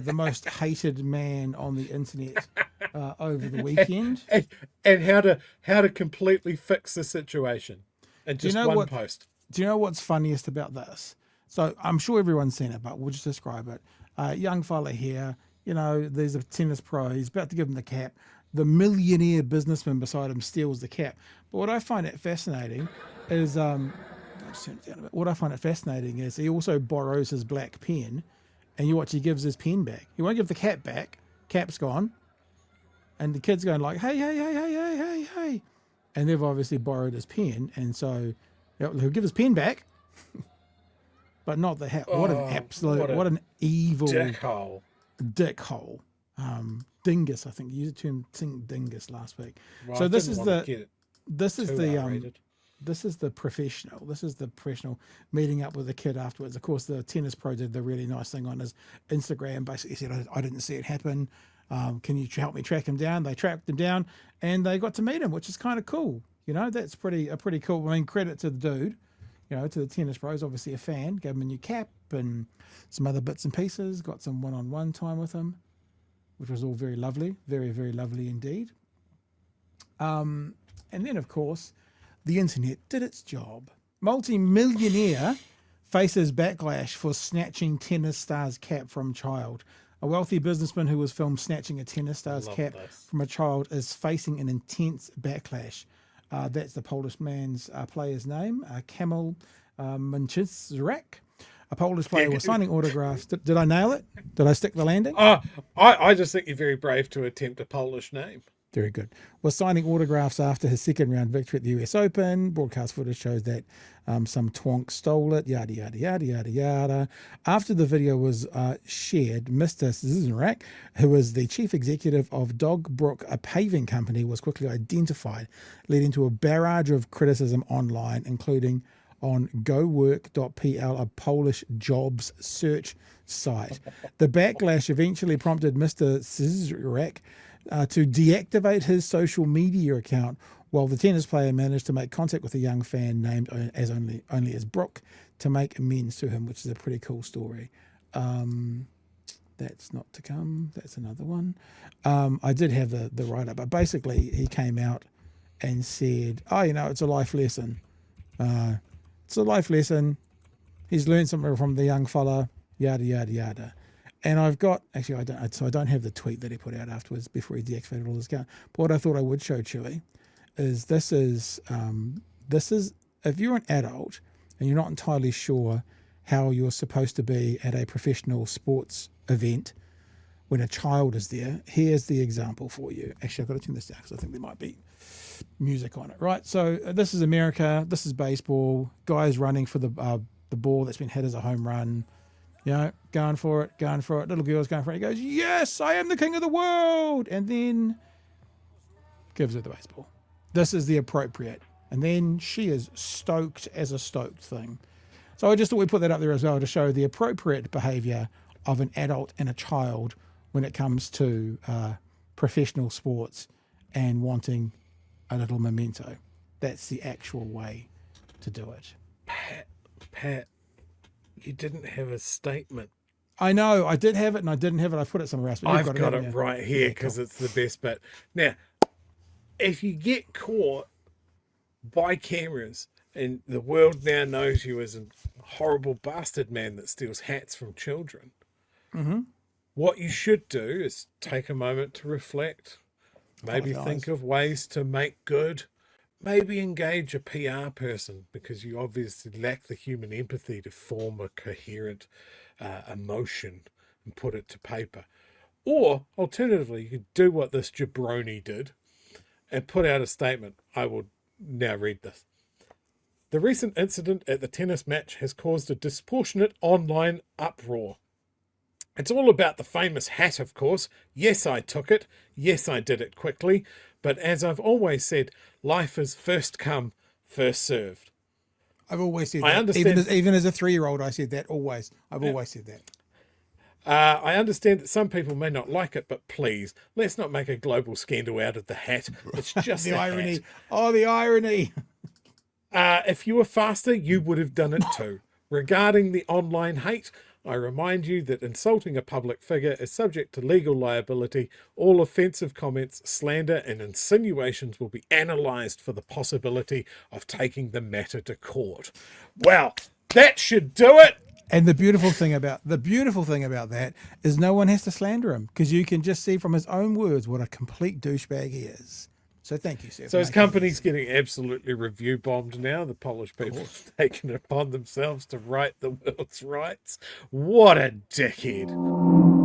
the most hated man on the internet over the weekend. And how to completely fix the situation in just one post. Do you know what's funniest about this? So I'm sure everyone's seen it, but we'll just describe it. Young fella here, there's a tennis pro. He's about to give him the cap. The millionaire businessman beside him steals the cap. But what I find it fascinating is, he also borrows his black pen, and you watch, he gives his pen back. He won't give the cap back. Cap's gone. And the kid's going like, hey. And they've obviously borrowed his pen. And so he'll give his pen back, but not the hat. What an evil dickhole. Dingus, I think you used the term dingus last week. Well, so this is the professional meeting up with the kid afterwards. Of course, the tennis pro did the really nice thing on his Instagram. Basically said, I didn't see it happen. Can you help me track him down? They tracked him down and they got to meet him, which is kind of cool. That's pretty cool. I mean, credit to the dude, to the tennis pros, obviously a fan, gave him a new cap and some other bits and pieces, got some one-on-one time with him, which was all very lovely, very, very lovely indeed. And then, of course, the internet did its job. Multi-millionaire faces backlash for snatching tennis star's cap from child. A wealthy businessman who was filmed snatching a tennis star's cap from a child is facing an intense backlash. That's the Polish man's player's name, Kamil Majchrzak. A Polish player was signing autographs. Did I nail it? Did I stick the landing? I just think you're very brave to attempt a Polish name. Very good. Was signing autographs after his second round victory at the US Open. Broadcast footage shows that some twonk stole it, yada, yada, yada, yada, yada. After the video was shared, Mr. Majchrzak, who is the chief executive of Dogbrook, a paving company, was quickly identified, leading to a barrage of criticism online, including on gowork.pl, a Polish jobs search site. The backlash eventually prompted Mr. Majchrzak to deactivate his social media account, while the tennis player managed to make contact with a young fan named as only as Brooke to make amends to him, which is a pretty cool story. That's not to come. That's another one. I did have the write-up, but basically he came out and said, it's a life lesson. It's a life lesson. He's learned something from the young fella, yada, yada, yada. And I've got, actually, I don't have the tweet that he put out afterwards before he deactivated all his account. But what I thought I would show Chewie is this is if you're an adult and you're not entirely sure how you're supposed to be at a professional sports event when a child is there, here's the example for you. Actually, I've got to turn this down because I think there might be music on it. Right, so this is America. This is baseball. Guys running for the ball that's been hit as a home run. Going for it. Little girl's going for it. He goes, yes, I am the king of the world. And then gives her the baseball. This is the appropriate. And then she is stoked as a stoked thing. So I just thought we'd put that up there as well to show the appropriate behavior of an adult and a child when it comes to professional sports and wanting a little memento. That's the actual way to do it. Pat. You didn't have a statement. I know. I did have it and I didn't have it. I put it somewhere else. But I've got it right here because it's the best bit. Now, if you get caught by cameras and the world now knows you as a horrible bastard man that steals hats from children, what you should do is take a moment to reflect. Maybe think of ways to make good. Maybe engage a PR person because you obviously lack the human empathy to form a coherent emotion and put it to paper. Or, alternatively, you could do what this jabroni did and put out a statement. I will now read this. The recent incident at the tennis match has caused a disproportionate online uproar. It's all about the famous hat, of course. Yes, I took it. Yes, I did it quickly. But as I've always said, life is first come, first served. I've always said that. I understand. Even as a 3-year-old, I said that always. I've always said that. I understand that some people may not like it, but please, let's not make a global scandal out of the hat. It's just the irony. Hat. Oh, the irony. If you were faster, you would have done it too. Regarding the online hate, I remind you that insulting a public figure is subject to legal liability. All offensive comments, slander, and insinuations will be analysed for the possibility of taking the matter to court. Well, that should do it. And the beautiful thing about that is no one has to slander him, because you can just see from his own words what a complete douchebag he is. So thank you, sir. So his company's getting absolutely review bombed now. The Polish people have taken it upon themselves to right the world's rights. What a dickhead.